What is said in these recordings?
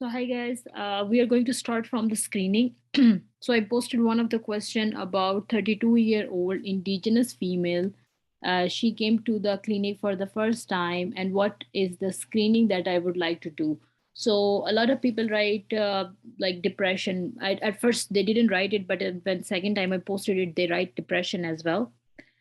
So hi guys, we are going to start from the screening. So I posted one of the question about 32-year-old indigenous female. She came to the clinic for the first time, and what is the screening that I would like to do? So a lot of people write like depression. At first they didn't write it, but when second time I posted it, they write depression as well,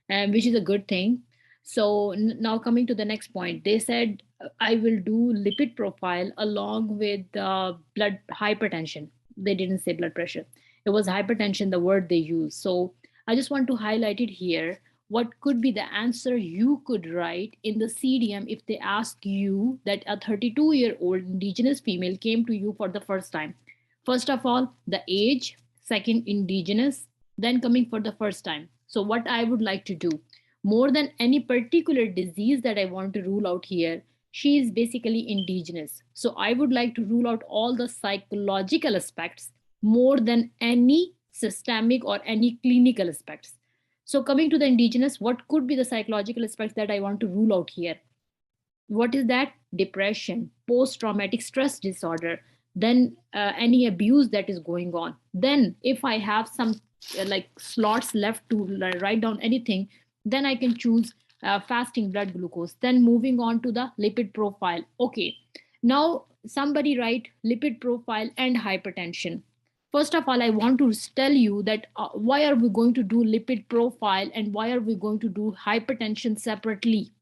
and which is a good thing. So now coming to the next point, they said I will do lipid profile along with blood hypertension. They didn't say blood pressure. It was hypertension, the word they used. So I just want to highlight it here. What could be the answer you could write in the CDM if they ask you that a 32-year-old indigenous female came to you for the first time? First of all, the age, second, indigenous, then coming for the first time. So, what I would like to do, more than any particular disease that I want to rule out here, she is basically indigenous. So, I would like to rule out all the psychological aspects more than any systemic or any clinical aspects. So, coming to the indigenous, what could be the psychological aspects that I want to rule out here? What is that? Depression, post traumatic stress disorder, then any abuse that is going on. Then if I have some like slots left to write down anything, then I can choose fasting blood glucose. Then moving on to the lipid profile. Okay, now somebody write lipid profile and hypertension. First of all, I want to tell you that why are we going to do lipid profile and why are we going to do hypertension separately?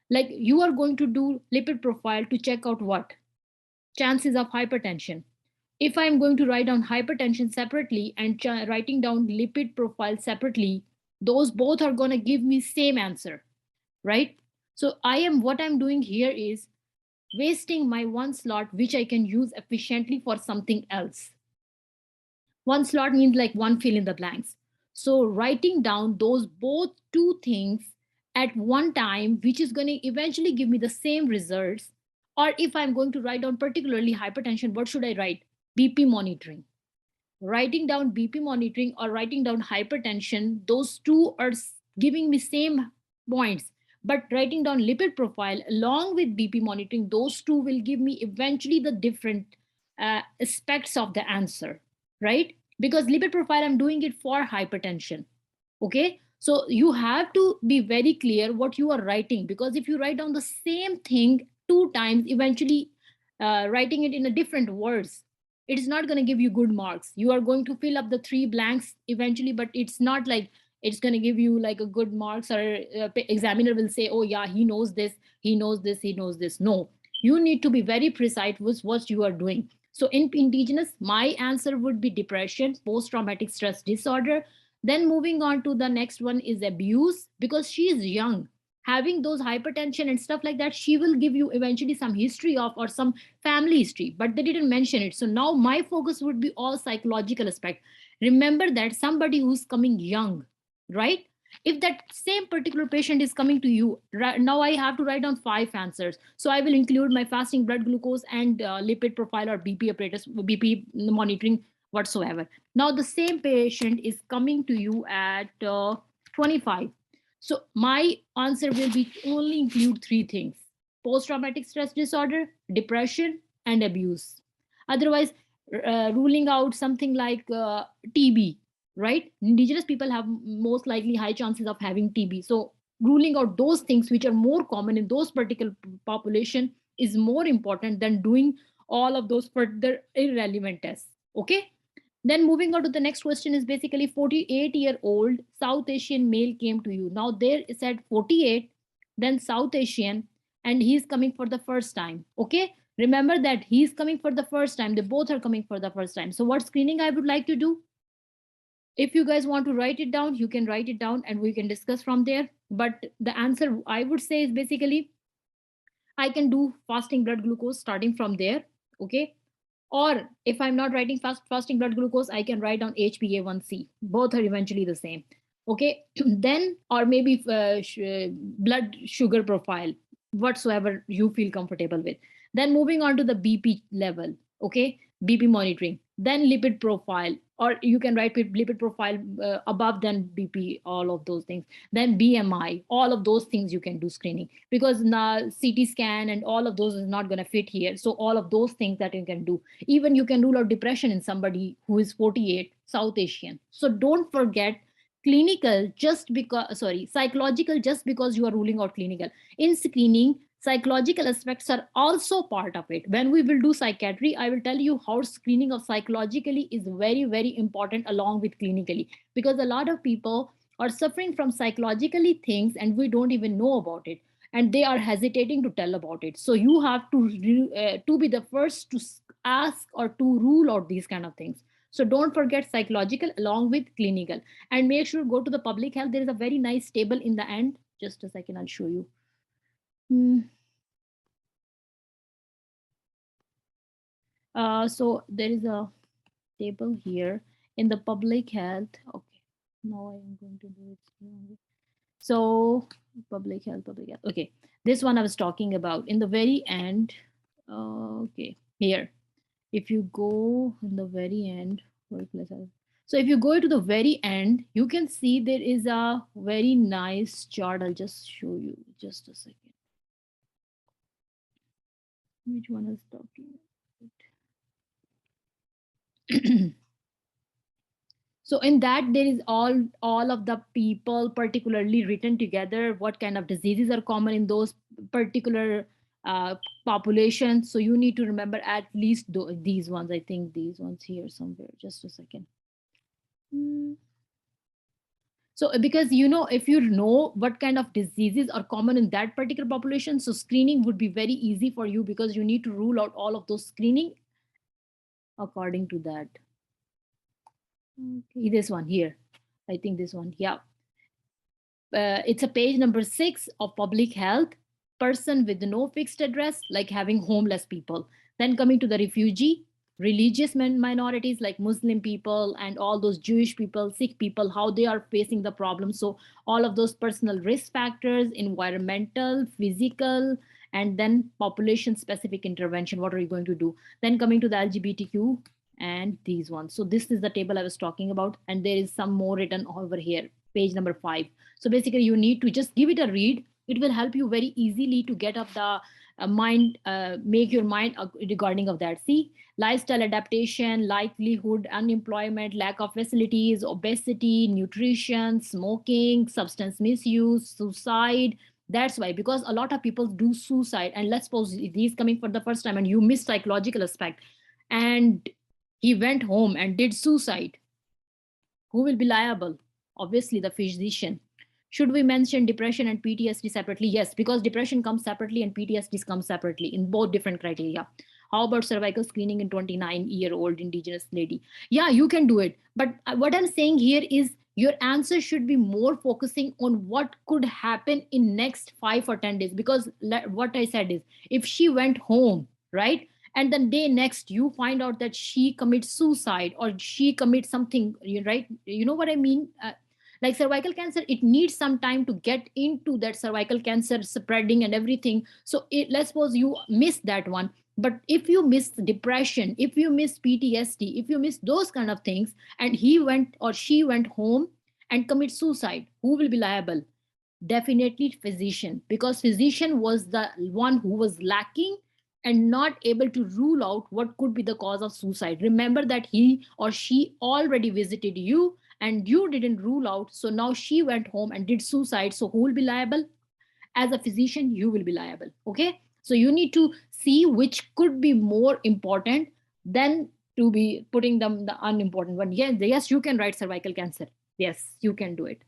Like, you are going to do lipid profile to check out what chances of hypertension. If I'm going to write down hypertension separately and writing down lipid profile separately, those both are going to give me same answer, right? So I am what I'm doing here is wasting my one slot which I can use efficiently for something else. One slot means like one fill in the blanks. So writing down those both two things at one time, which is going to eventually give me the same results. Or if I'm going to write down particularly hypertension, what should I write? BP monitoring. Writing down BP monitoring or writing down hypertension, those two are giving me same points. But writing down lipid profile along with BP monitoring, those two will give me eventually the different aspects of the answer, right? Because lipid profile, I'm doing it for hypertension. Okay, so you have to be very clear what you are writing, because if you write down the same thing two times, eventually writing it in a different words, it is not going to give you good marks. You are going to fill up the three blanks eventually, but it's not like it's going to give you like a good marks, or examiner will say, oh yeah, he knows this, he knows this, he knows this. No, you need to be very precise with what you are doing. So in indigenous, my answer would be depression, post traumatic stress disorder. Then moving on to the next one is abuse, because she is young. Having those hypertension and stuff like that, she will give you eventually some history of or some family history, but they didn't mention it. So now my focus would be all psychological aspect. Remember that somebody who's coming young, right? If that same particular patient is coming to you right now, I have to write down five answers. So I will include my fasting blood glucose and lipid profile or BP apparatus, BP monitoring whatsoever. Now the same patient is coming to you at 25. So my answer will be only include three things: post traumatic stress disorder, depression, and abuse. Otherwise, ruling out something like TB, right? Indigenous people have most likely high chances of having TB. So ruling out those things which are more common in those particular population is more important than doing all of those further irrelevant tests. Okay. Then moving on to the next question is basically 48-year-old South Asian male came to you. Now there it said 48, then South Asian, and he's coming for the first time. Okay. Remember that he's coming for the first time. They both are coming for the first time. So what screening I would like to do? If you guys want to write it down, you can write it down and we can discuss from there. But the answer I would say is basically I can do fasting blood glucose starting from there. Okay. Or if I'm not writing fasting blood glucose, I can write down HbA1c. Both are eventually the same. Okay. Then, or maybe blood sugar profile, whatsoever you feel comfortable with. Then moving on to the BP level. Okay. BP monitoring. Then lipid profile. or you can write lipid profile above than BP, all of those things. Then BMI, all of those things you can do screening, because now CT scan and all of those is not going to fit here. So all of those things that you can do. Even you can rule out depression in somebody who is 48 South Asian. So don't forget clinical just because, sorry, psychological just because you are ruling out clinical. In screening, psychological aspects are also part of it. When we will do psychiatry, I will tell you how screening of psychologically is very, very important along with clinically, because a lot of people are suffering from psychologically things and we don't even know about it, and they are hesitating to tell about it. So you have to be the first to ask or to rule out these kind of things. So don't forget psychological along with clinical, and make sure go to the public health. There is a very nice table in the end. Just a second, I'll show you. Hmm. So there is a table here in the public health. Okay, now I'm going to do it slowly. So public health. Okay, this one I was talking about in the very end. Okay, here. If you go in the very end, so if you go to the very end, you can see there is a very nice chart. I'll just show you just a second. Which one is talking about? So in that there is all of the people particularly written together, what kind of diseases are common in those particular populations. So you need to remember at least these ones. I think these ones here somewhere. Just a second. Hmm. So because if you know what kind of diseases are common in that particular population, so screening would be very easy for you, because you need to rule out all of those screening according to that. Okay, this one here. I think this one. Yeah. It's a page number 6 of public health. Person with no fixed address, like having homeless people. Then coming to the refugee, religious minorities like Muslim people and all those Jewish people, Sikh people, how they are facing the problem. So all of those personal risk factors, environmental, physical, and then population specific intervention. What are you going to do? Then coming to the LGBTQ and these ones. So this is the table I was talking about, and there is some more written over here, page number 5. So basically you need to just give it a read. It will help you very easily to get up the mind, make your mind regarding of that. See, lifestyle adaptation, livelihood, unemployment, lack of facilities, obesity, nutrition, smoking, substance misuse, suicide. That's why, because a lot of people do suicide, and let's suppose he's coming for the first time and you miss psychological aspect, and he went home and did suicide. Who will be liable? Obviously, the physician. Should we mention depression and PTSD separately? Yes, because depression comes separately and PTSD comes separately in both different criteria. How about cervical screening in 29-year-old indigenous lady? Yeah, you can do it. But what I'm saying here is your answer should be more focusing on what could happen in next 5 or 10 days. Because what I said is, if she went home, right? And then day next you find out that she commits suicide or she commits something, right? You know what I mean? Like cervical cancer, it needs some time to get into that cervical cancer spreading and everything. So let's suppose you miss that one. But if you miss depression, if you miss PTSD, if you miss those kind of things, and he went or she went home and commit suicide, who will be liable? Definitely physician, because physician was the one who was lacking and not able to rule out what could be the cause of suicide. Remember that he or she already visited you and you didn't rule out, so now she went home and did suicide. So who will be liable? As a physician, you will be liable. Okay, so you need to see which could be more important than to be putting them the unimportant one. Yes, you can write cervical cancer. Yes, you can do it.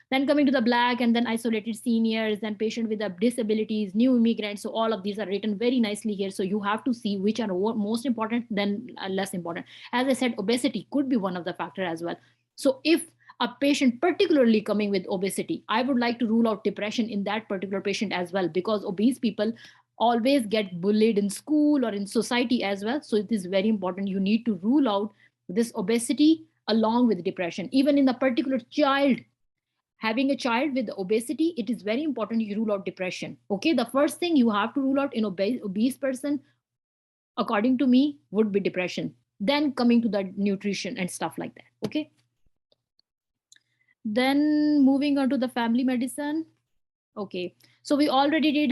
Then coming to the black and then isolated seniors, then patient with the disabilities, new immigrants. So all of these are written very nicely here. So you have to see which are most important than less important. As I said, obesity could be one of the factor as well. So if a patient particularly coming with obesity, I would like to rule out depression in that particular patient as well, because obese people always get bullied in school or in society as well. So it is very important. You need to rule out this obesity along with depression. Even in a particular child, having a child with obesity, it is very important you rule out depression. Okay, the first thing you have to rule out in obese person, according to me, would be depression. then coming to the nutrition and stuff like that. Okay, then moving on to the family medicine. Okay, so we already did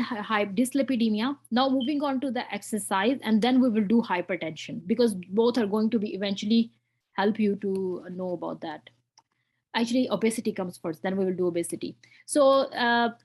dyslipidemia. Now moving on to the exercise, and then we will do hypertension, because both are going to be eventually help you to know about that. Actually, obesity comes first, then we will do obesity. So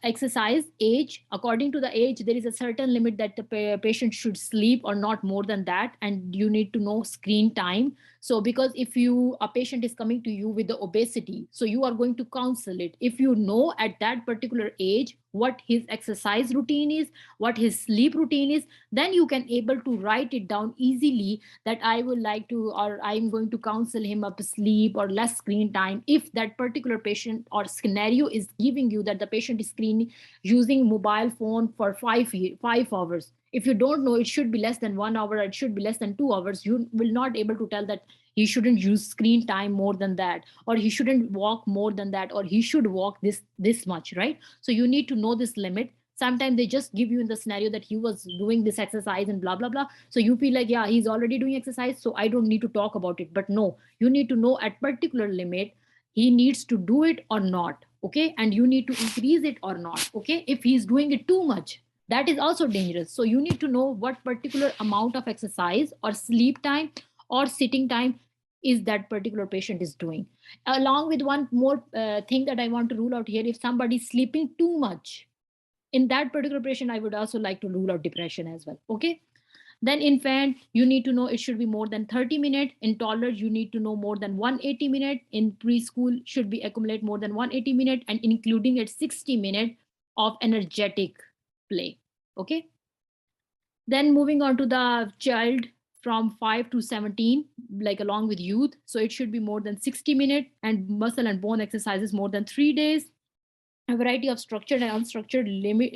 exercise, age, according to the age there is a certain limit that the patient should sleep, or not more than that, and you need to know screen time. So because if you a patient is coming to you with the obesity, so you are going to counsel it. If you know at that particular age what his exercise routine is, what his sleep routine is, then you can able to write it down easily, that I would like to, or I'm going to counsel him up sleep or less screen time, if that particular patient or scenario is giving you that the patient is screen using mobile phone for 5 hours. If you don't know it should be less than 1 hour, or it should be less than 2 hours, you will not able to tell that he shouldn't use screen time more than that, or he shouldn't walk more than that, or he should walk this much, right? So you need to know this limit. Sometimes they just give you in the scenario that he was doing this exercise and blah blah blah, so you feel like, yeah, he's already doing exercise, so I don't need to talk about it. But no, you need to know at particular limit he needs to do it or not. Okay, and you need to increase it or not. Okay, if he's doing it too much, that is also dangerous. So you need to know what particular amount of exercise or sleep time or sitting time is that particular patient is doing. Along with one more thing that I want to rule out here, if somebody is sleeping too much, in that particular patient I would also like to rule out depression as well. Okay, then infant, you need to know it should be more than 30 minutes. In toddlers, you need to know more than 180 minutes. In preschool, should be accumulate more than 180 minutes, and including at 60 minutes of energetic play. Okay. Then moving on to the child from 5 to 17, like along with youth. So it should be more than 60 minutes, and muscle and bone exercises more than 3 days, a variety of structured and unstructured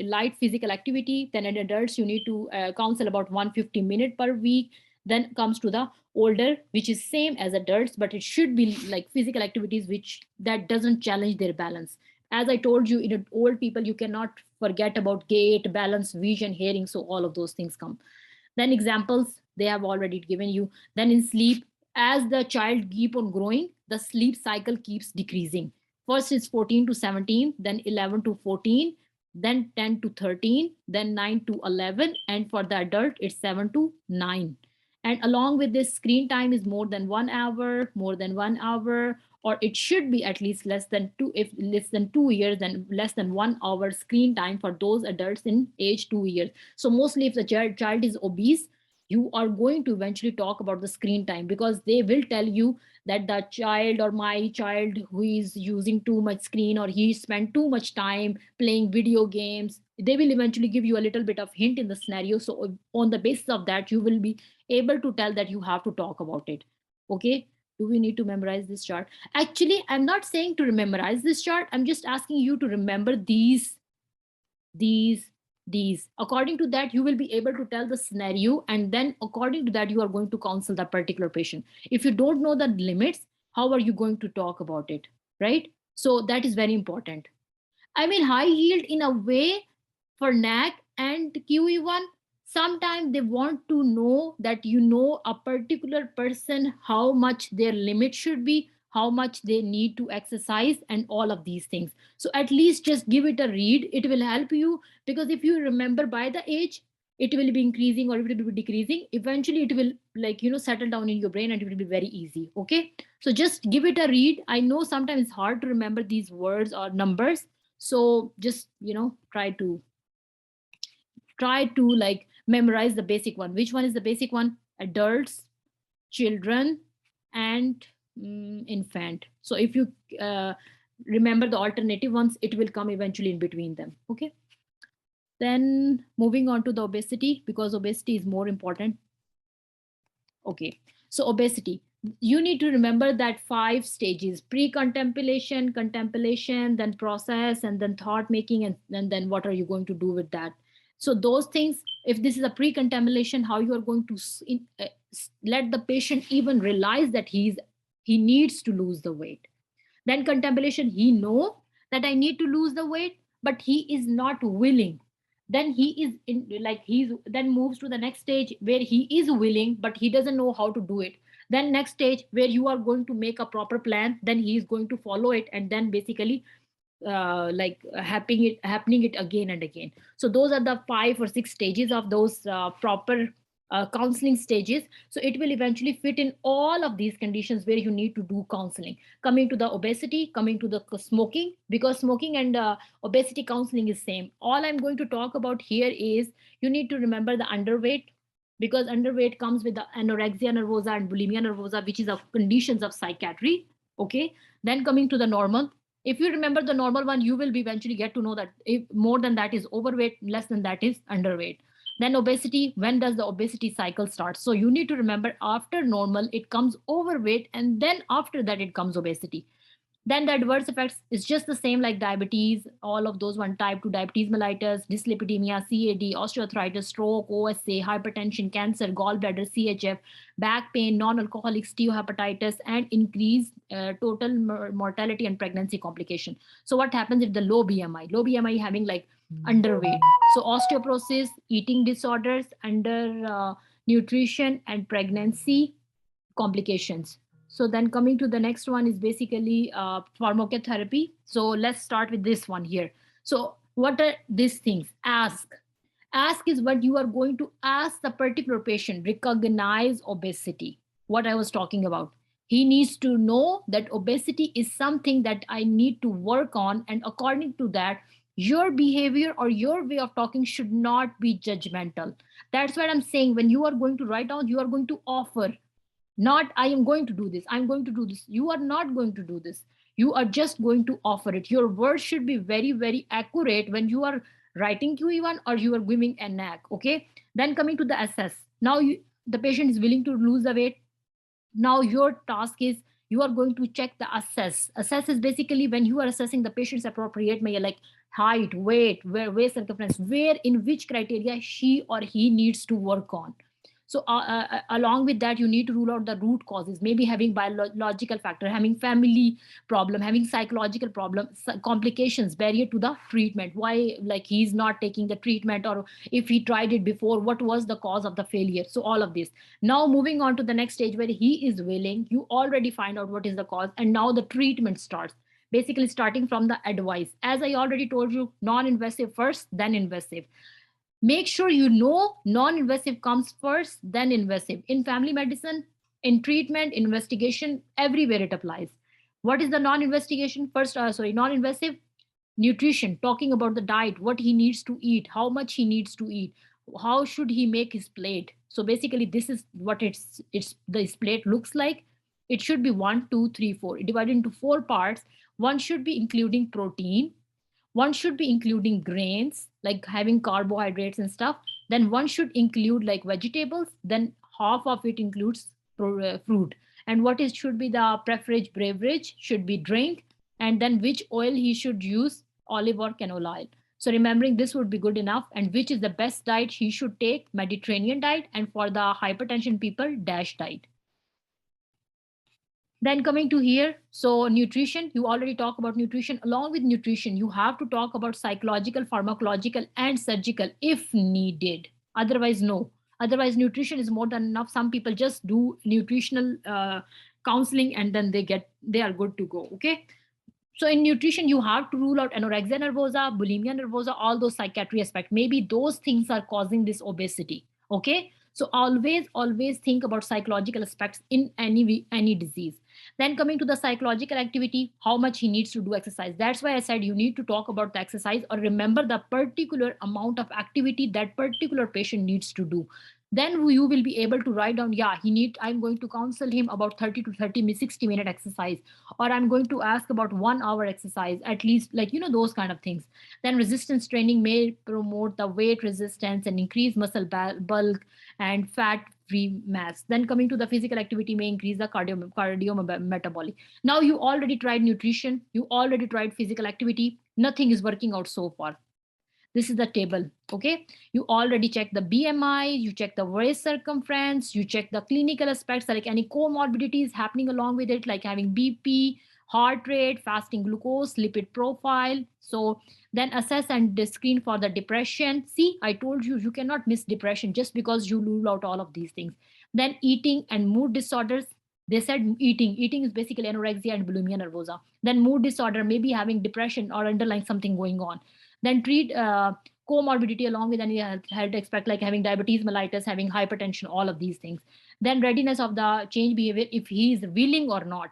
light physical activity. Then in adults, you need to counsel about 150 minutes per week. Then comes to the older, which is same as adults, but it should be like physical activities which that doesn't challenge their balance. As I told you, in old people, you cannot forget about gait, balance, vision, hearing. So all of those things come. Then examples they have already given you. Then in sleep, as the child keep on growing, the sleep cycle keeps decreasing. First it's 14 to 17, then 11 to 14, then 10 to 13, then 9 to 11, and for the adult it's 7 to 9. And along with this, screen time is more than 1 hour, more than 1 hour, or it should be at least less than two. If less than 2 years, then less than 1 hour screen time for those adults in age 2 years. So mostly if the child is obese, you are going to eventually talk about the screen time, because they will tell you that the child or my child who is using too much screen, or he spent too much time playing video games, they will eventually give you a little bit of hint in the scenario. So on the basis of that, you will be able to tell that you have to talk about it. Okay, do we need to memorize this chart? Actually, I'm not saying to memorize this chart, I'm just asking you to remember these these. According to that, you will be able to tell the scenario, and then according to that, you are going to counsel that particular patient. If you don't know the limits, how are you going to talk about it, right? So that is very important. I mean, high yield in a way for NAC and QE1, sometimes they want to know that you know a particular person, how much their limit should be, how much they need to exercise, and all of these things. So at least just give it a read. It will help you, because if you remember by the age, it will be increasing or it will be decreasing. Eventually, it will, like, settle down in your brain, and it will be very easy. Okay. So just give it a read. I know sometimes it's hard to remember these words or numbers, so just try to like memorize the basic one. Which one is the basic one? Adults, children, and infant. So if you uh, remember the alternative ones, it will come eventually in between them. Okay, then moving on to the obesity, because obesity is more important. Okay, so obesity, you need to remember that 5 stages: pre-contemplation, contemplation, then process, and then thought making, and then what are you going to do with that. So those things, if this is a pre-contemplation, how you are going to let the patient even realize that he needs to lose the weight. Then contemplation, he know that I need to lose the weight, but he is not willing. Then he is in, like, he's then moves to the next stage where he is willing, but he doesn't know how to do it. Then next stage where you are going to make a proper plan, then he is going to follow it, and then basically happening it again and again. So those are the 5 or 6 stages of those proper counseling stages. So it will eventually fit in all of these conditions where you need to do counseling. Coming to the obesity, coming to the smoking, because smoking and obesity counseling is same. All I'm going to talk about here is you need to remember the underweight, because underweight comes with the anorexia nervosa and bulimia nervosa, which is of conditions of psychiatry. Okay. Then coming to the normal, if you remember the normal one, you will be eventually get to know that if more than that is overweight, less than that is underweight. Then obesity, when does the obesity cycle start? So you need to remember after normal it comes overweight, and then after that it comes obesity. Then the adverse effects is just the same like diabetes, all of those one: type 2 diabetes mellitus, dyslipidemia, CAD, osteoarthritis, stroke, OSA, hypertension, cancer, gallbladder, CHF, back pain, non-alcoholic steatohepatitis, and increased total mortality and pregnancy complication. So what happens if the low BMI? Low BMI having like underweight. So osteoporosis, eating disorders, under nutrition, and pregnancy complications. So then coming to the next one is basically pharmacotherapy. So let's start with this one here. So what are these things? Ask is what you are going to ask the particular patient recognize obesity, what I was talking about. He needs to know that obesity is something that I need to work on, and according to that, your behavior or your way of talking should not be judgmental. That's what I'm saying. When you are going to write down, you are going to offer, not I am going to do this, I'm going to do this. You are not going to do this. You are just going to offer it. Your words should be very, very accurate when you are writing QE1 or you are giving a NAC. Okay. Then coming to the assess. Now the patient is willing to lose the weight. Now your task is you are going to check the assess is basically when you are assessing the patient's appropriate measure, like height, weight, where waist circumference, where in which criteria she or he needs to work on. So along with that, you need to rule out the root causes, maybe having biological factor, having family problem, having psychological problem, complications, barrier to the treatment, why like he's not taking the treatment, or if he tried it before, what was the cause of the failure. So all of this. Now moving on to the next stage where he is willing, you already find out what is the cause, and now the treatment starts, basically starting from the advice. As I already told you, non-invasive first, then invasive. Make sure you know non-invasive comes first, then invasive. In family medicine, in treatment, investigation, everywhere it applies. What is the non-investigation? First, non-invasive nutrition, talking about the diet, what he needs to eat, how much he needs to eat, how should he make his plate. So basically, this is what it's this plate looks like. It should be 1, 2, 3, 4, divided into 4 parts. One should be including protein, one should be including grains, like having carbohydrates and stuff. Then one should include like vegetables. Then half of it includes fruit. And what is should be the preferred beverage should be drink. And then which oil he should use, olive or canola oil. So remembering this would be good enough. And which is the best diet he should take, Mediterranean diet, and for the hypertension people, DASH diet. Then coming to here, so nutrition, you already talk about nutrition. Along with nutrition, you have to talk about psychological, pharmacological, and surgical if needed. Otherwise, no. Otherwise, nutrition is more than enough. Some people just do nutritional counseling and then they are good to go. Okay. So in nutrition, you have to rule out anorexia nervosa, bulimia nervosa, all those psychiatry aspects. Maybe those things are causing this obesity. Okay. So always think about psychological aspects in any disease. Then coming to the psychological activity, how much he needs to do exercise. That's why I said you need to talk about the exercise or remember the particular amount of activity that particular patient needs to do. Then you will be able to write down, yeah, I'm going to counsel him about 30 to 60-minute exercise, or I'm going to ask about 1 hour exercise at least, like those kind of things. Then resistance training may promote the weight resistance and increase muscle bulk and fat free mass. Then coming to the physical activity may increase the cardio metabolic. Now you already tried nutrition, you already tried physical activity, nothing is working out so far. This is the table. Okay, you already check the BMI, you check the waist circumference, you check the clinical aspects like any comorbidities happening along with it, like having BP, heart rate, fasting glucose, lipid profile. So then assess and screen for the depression. See, I told you, you cannot miss depression just because you rule out all of these things. Then eating and mood disorders, They said eating is basically anorexia and bulimia nervosa. Then mood disorder, maybe having depression or underlying something going on. Then treat comorbidity along with any health aspect like having diabetes mellitus, having hypertension, all of these things. Then readiness of the change behavior, if he is willing or not.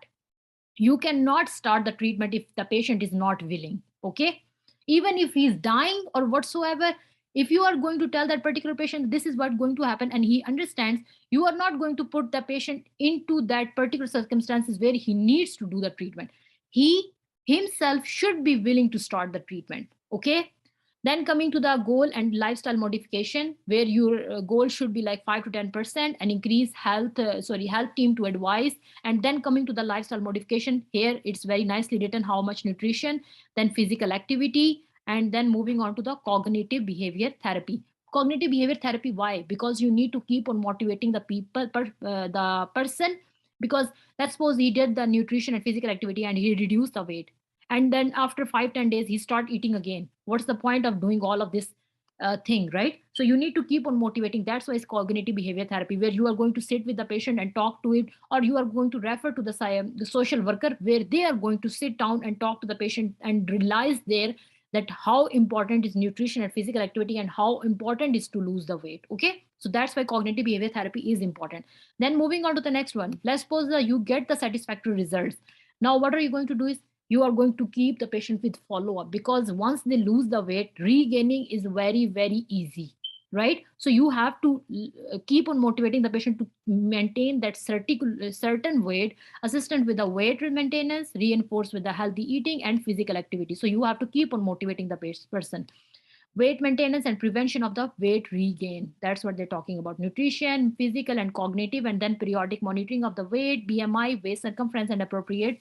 You cannot start the treatment if the patient is not willing. Okay, even if he's dying or whatsoever, if you are going to tell that particular patient this is what's going to happen and he understands, you are not going to put the patient into that particular circumstances where he needs to do the treatment. He himself should be willing to start the treatment. Okay, then coming to the goal and lifestyle modification, where your goal should be like 5 to 10% and increase health team to advise. And then coming to the lifestyle modification, here it's very nicely written how much nutrition, then physical activity, and then moving on to the cognitive behavior therapy. Cognitive behavior therapy, why? Because you need to keep on motivating the the person, because let's suppose he did the nutrition and physical activity and he reduced the weight, and then after 5-10 days he start eating again. What's the point of doing all of this thing, right? So you need to keep on motivating. That's why it's cognitive behavior therapy, where you are going to sit with the patient and talk to it, or you are going to refer to the social worker, where they are going to sit down and talk to the patient and realize there that how important is nutrition and physical activity and how important is to lose the weight. Okay, so that's why cognitive behavior therapy is important. Then moving on to the next one, let's suppose that you get the satisfactory results. Now what are you going to do is you are going to keep the patient with follow up, because once they lose the weight, regaining is very very easy, right? So you have to keep on motivating the patient to maintain that certain weight, assistant with the weight maintenance, reinforced with the healthy eating and physical activity. So you have to keep on motivating the person. Weight maintenance and prevention of the weight regain, that's what they're talking about: nutrition, physical and cognitive, and then periodic monitoring of the weight, BMI, waist circumference, and appropriate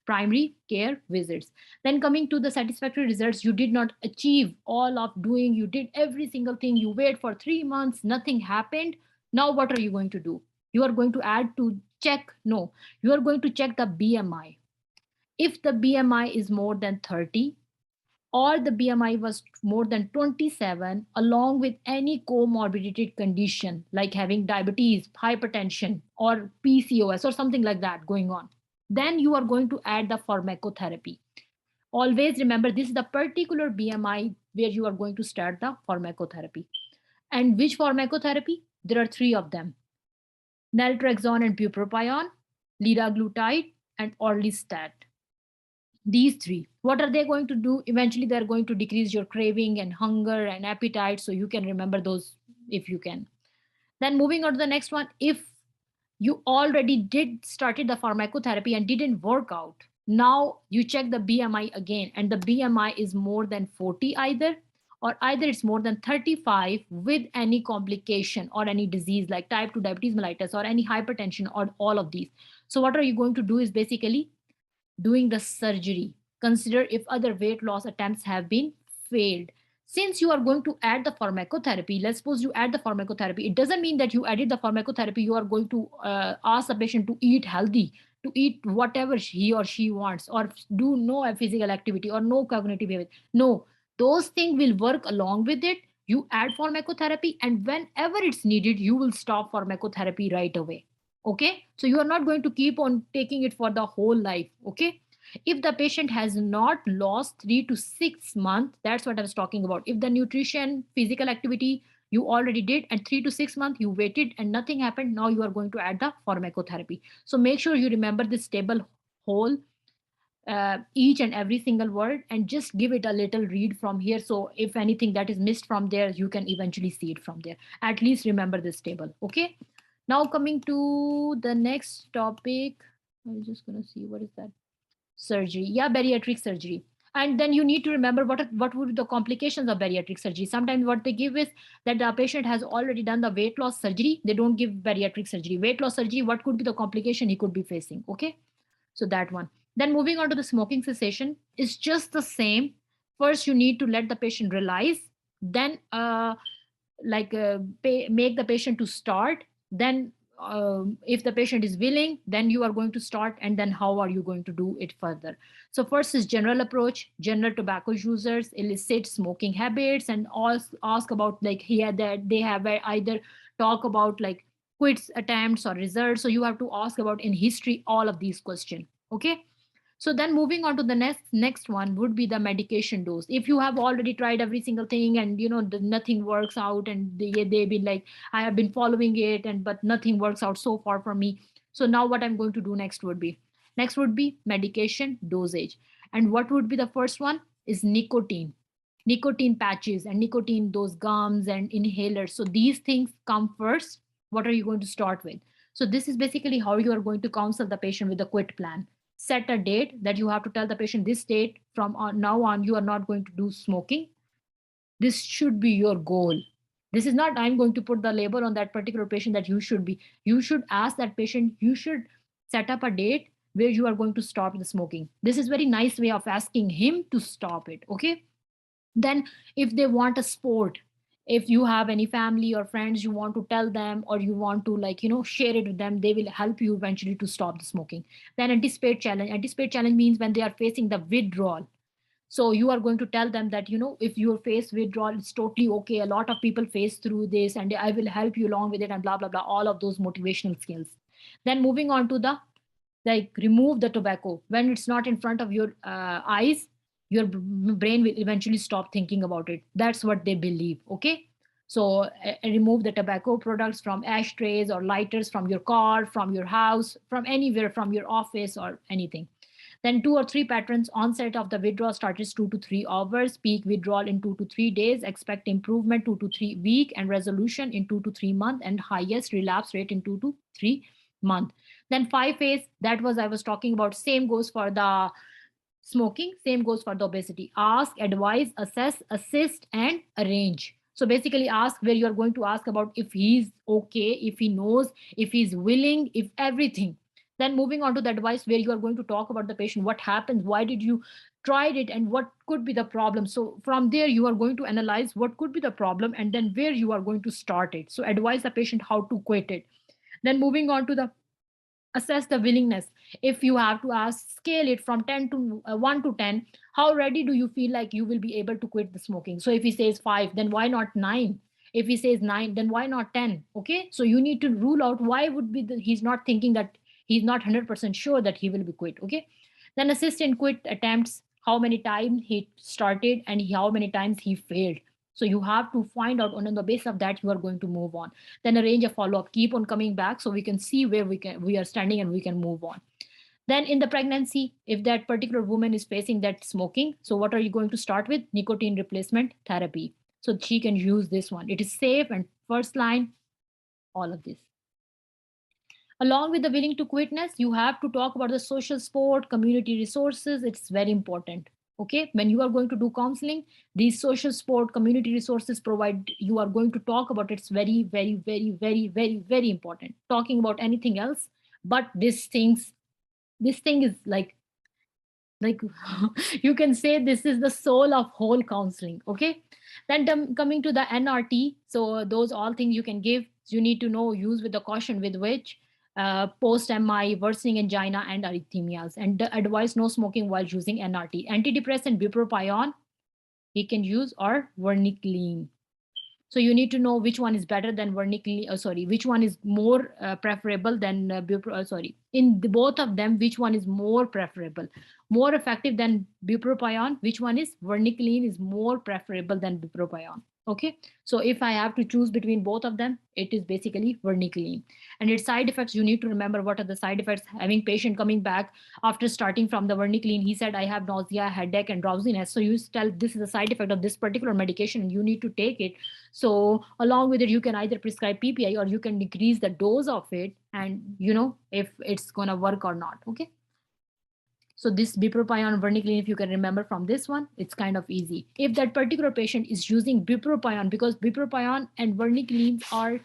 primary care visits. Then coming to the satisfactory results, you did not achieve all of doing, you did every single thing, you wait for 3 months, nothing happened. Now what are you going to do? You are going to add to check, no, you are going to check the BMI. If the BMI is more than 30, or the BMI was more than 27, along with any comorbidity condition like having diabetes, hypertension, or PCOS, or something like that going on, then you are going to add the pharmacotherapy. Always remember, this is the particular BMI where you are going to start the pharmacotherapy. And which pharmacotherapy? There are three of them: naltrexone and bupropion, liraglutide, and orlistat. These three, what are they going to do? Eventually they're going to decrease your craving and hunger and appetite, so you can remember those if you can. Then moving on to the next one, if you already did started the pharmacotherapy and didn't work out, now you check the BMI again, and the BMI is more than 40 either, or either it's more than 35 with any complication or any disease like type 2 diabetes mellitus or any hypertension or all of these. So what are you going to do is basically doing the surgery. Consider if other weight loss attempts have been failed. Since you are going to add the pharmacotherapy, let's suppose you add the pharmacotherapy, it doesn't mean that you added the pharmacotherapy, you are going to ask the patient to eat healthy, to eat whatever he or she wants, or do no physical activity or no cognitive behavior. No, those things will work along with it. You add pharmacotherapy, and whenever it's needed, you will stop pharmacotherapy right away. Okay, so you are not going to keep on taking it for the whole life. Okay, if the patient has not lost 3 to 6 months, that's what I was talking about. If the nutrition, physical activity you already did, and 3 to 6 months you waited and nothing happened, now you are going to add the pharmacotherapy. So make sure you remember this table whole, each and every single word, and just give it a little read from here, so if anything that is missed from there, you can eventually see it from there. At least remember this table. Okay, now coming to the next topic, I'm just gonna see what is that. Surgery, yeah, bariatric surgery. And then you need to remember what would be the complications of bariatric surgery. Sometimes what they give is that the patient has already done the weight loss surgery, they don't give bariatric surgery. Weight loss surgery, what could be the complication he could be facing? Okay, so that one. Then moving on to the smoking cessation is just the same. First you need to let the patient realize, then make the patient to start. Then if the patient is willing, then you are going to start, and then how are you going to do it further? So first is general approach, general tobacco users, illicit smoking habits, and ask about like here that they have either talk about like quits attempts or results. So you have to ask about in history all of these questions. Okay. So then moving on to the next one would be the medication dose. If you have already tried every single thing and nothing works out, and they be like, I have been following it and but nothing works out so far for me. So now what I'm going to do next would be medication dosage. And what would be the first one is nicotine patches and nicotine, those gums and inhalers. So these things come first. What are you going to start with? So this is basically how you are going to counsel the patient with the quit plan. Set a date that you have to tell the patient, this date from now on you are not going to do smoking. This should be your goal. This is not I'm going to put the label on that particular patient that you should ask that patient, you should set up a date where you are going to stop the smoking. This is very nice way of asking him to stop it. Okay. Then if they want a sport, if you have any family or friends, you want to tell them or you want to share it with them, they will help you eventually to stop the smoking. Then anticipate challenge means when they are facing the withdrawal. So you are going to tell them that if you face withdrawal, it's totally okay, a lot of people face through this and I will help you along with it, and blah blah blah, all of those motivational skills. Then moving on to the, like, remove the tobacco when it's not in front of your eyes. Your brain will eventually stop thinking about it. That's what they believe. Okay. So remove the tobacco products from ashtrays or lighters, from your car, from your house, from anywhere, from your office or anything. Then 2 or 3 patterns. Onset of the withdrawal starts 2 to 3 hours, peak withdrawal in 2 to 3 days, expect improvement 2 to 3 week, and resolution in 2 to 3 month, and highest relapse rate in 2 to 3 month. Then 5 phase, that was I was talking about. Same goes for the smoking, same goes for the obesity. Ask, advise, assess, assist, and arrange. So basically ask, where you are going to ask about if he's okay, if he knows, if he's willing, if everything. Then moving on to the advice, where you are going to talk about the patient, what happens, why did you tried it, and what could be the problem. So from there you are going to analyze what could be the problem, and then where you are going to start it. So advise the patient how to quit it. Then moving on to the assess the willingness. If you have to ask, scale it from 10 to 1 to 10, how ready do you feel like you will be able to quit the smoking? So if he says 5, then why not 9? If he says 9, then why not 10? Okay, so you need to rule out why would be he's not thinking that, he's not 100% sure that he will be quit. Okay. Then assist in quit attempts, how many times he started and how many times he failed. So you have to find out, and on the basis of that you are going to move on. Then arrange a follow-up, keep on coming back so we can see where we are standing and we can move on. Then in the pregnancy, if that particular woman is facing that smoking, so what are you going to start with? Nicotine replacement therapy. So she can use this one, it is safe and first line, all of this. Along with the willing to quitness, you have to talk about the social support, community resources. It's very important. Okay, when you are going to do counseling, these social support, community resources provide, you are going to talk about, it's very very very very very very important. Talking about anything else, but this thing is like you can say this is the soul of whole counseling. Okay. Then coming to the nrt, so those all things you can give. You need to know, use with the caution with which, post mi, worsening angina and arrhythmias, and the advice, no smoking while using nrt. Antidepressant bupropion he can use, or vernicline. So you need to know which one is better than vernically, sorry, which one is more preferable than sorry, in the both of them, which one is more preferable, more effective than bupropion, which one is vernicline is more preferable than bupropion. Okay, so if I have to choose between both of them, it is basically vernicline. And its side effects, you need to remember what are the side effects. Having patient coming back after starting from the vernicline, he said, I have nausea, headache, and drowsiness. So you tell this is a side effect of this particular medication and you need to take it. So along with it, you can either prescribe PPI or you can decrease the dose of it, and if it's gonna work or not. Okay. So this bupropion, vernicline, if you can remember from this one, it's kind of easy. If that particular patient is using bupropion, because bupropion and vernicline are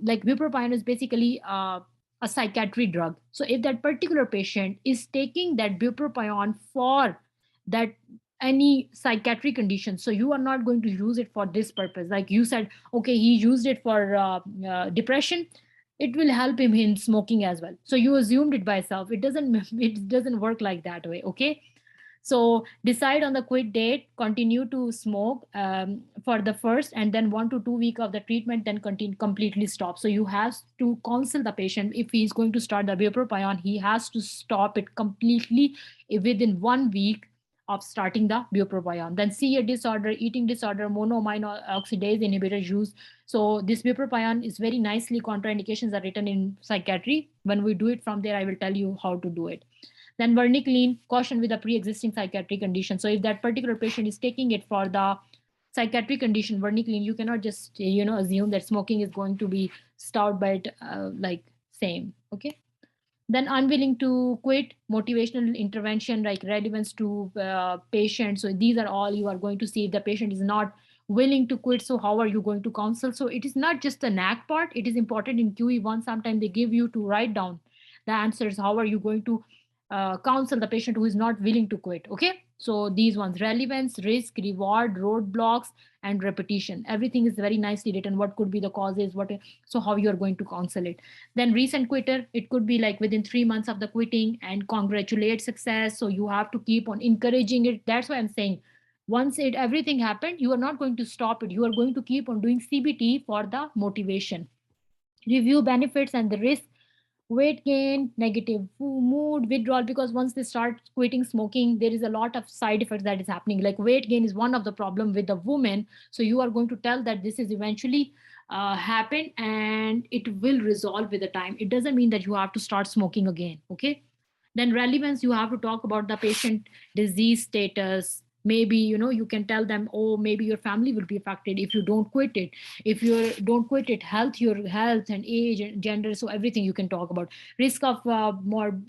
like, bupropion is basically a psychiatry drug. So if that particular patient is taking that bupropion for that any psychiatric condition, so you are not going to use it for this purpose. Like you said, okay, he used it for depression, it will help him in smoking as well. So you assumed it by itself. It doesn't it doesn't work like that way. Okay. So decide on the quit date, continue to smoke for the first and then 1 to 2 week of the treatment, then continue completely stop. So you have to counsel the patient. If he's going to start the bupropion, he has to stop it completely within 1 week of starting the bupropion. Then see a disorder, eating disorder, monoamine oxidase inhibitor use. So this bupropion is very nicely, contraindications are written in psychiatry. When we do it from there, I will tell you how to do it. Then varenicline, caution with a pre-existing psychiatric condition. So if that particular patient is taking it for the psychiatric condition, varenicline, you cannot just assume that smoking is going to be stopped by it, like same. Okay. Then unwilling to quit, motivational intervention like relevance to patient. So these are all you are going to see. If the patient is not willing to quit, so how are you going to counsel? So it is not just the knack part, it is important in QE1. Sometimes they give you to write down the answers. How are you going to counsel the patient who is not willing to quit? Okay, so these ones: relevance, risk, reward, roadblocks, and repetition. Everything is very nicely written. What could be the causes? What, so how you are going to counsel it. Then recent quitter, it could be like within 3 months of the quitting and congratulate success. So you have to keep on encouraging it. That's why I'm saying once it everything happened, you are not going to stop it. You are going to keep on doing CBT for the motivation. Review benefits and the risk, weight gain, negative mood, withdrawal, because once they start quitting smoking, there is a lot of side effects that is happening. Like weight gain is one of the problem with the woman. So you are going to tell that this is eventually happen and it will resolve with the time. It doesn't mean that you have to start smoking again. Okay. Then relevance, you have to talk about the patient disease status. Maybe you can tell them, oh, maybe your family will be affected if you don't quit it. If you don't quit it, health, your health and age and gender, so everything you can talk about. Risk of more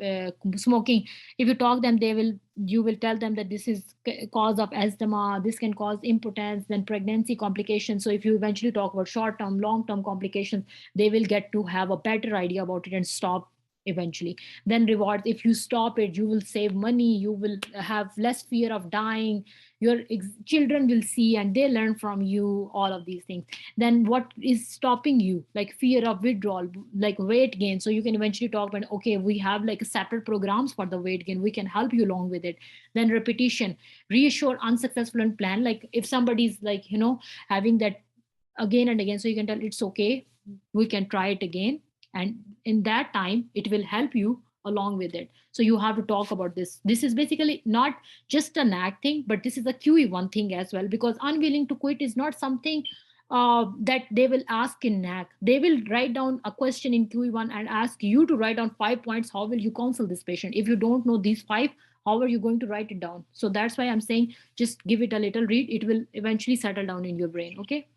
smoking, if you talk them, you will tell them that this is cause of asthma, this can cause impotence, then pregnancy complications. So if you eventually talk about short term, long term complications, they will get to have a better idea about it and stop eventually. Then rewards, if you stop it, you will save money, you will have less fear of dying, your children will see and they learn from you, all of these things. Then what is stopping you, like fear of withdrawal, like weight gain. So you can eventually talk about, okay, we have like separate programs for the weight gain, we can help you along with it. Then repetition, reassure unsuccessful and plan. Like if somebody's like having that again and again, so you can tell it's okay, we can try it again, and in that time it will help you along with it. So you have to talk about this. This is basically not just a knack thing, but this is a QE1 thing as well, because unwilling to quit is not something that they will ask in knack. They will write down a question in QE1 and ask you to write down 5 points. How will you counsel this patient? If you don't know these five, how are you going to write it down? So that's why I'm saying just give it a little read, it will eventually settle down in your brain. Okay.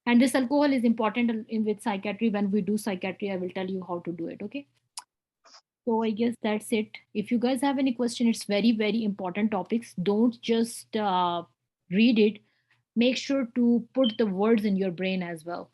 And this alcohol is important in with psychiatry. When we do psychiatry, I will tell you how to do it. Okay. So I guess that's it. If you guys have any question, it's very, very important topics. Don't just read it. Make sure to put the words in your brain as well.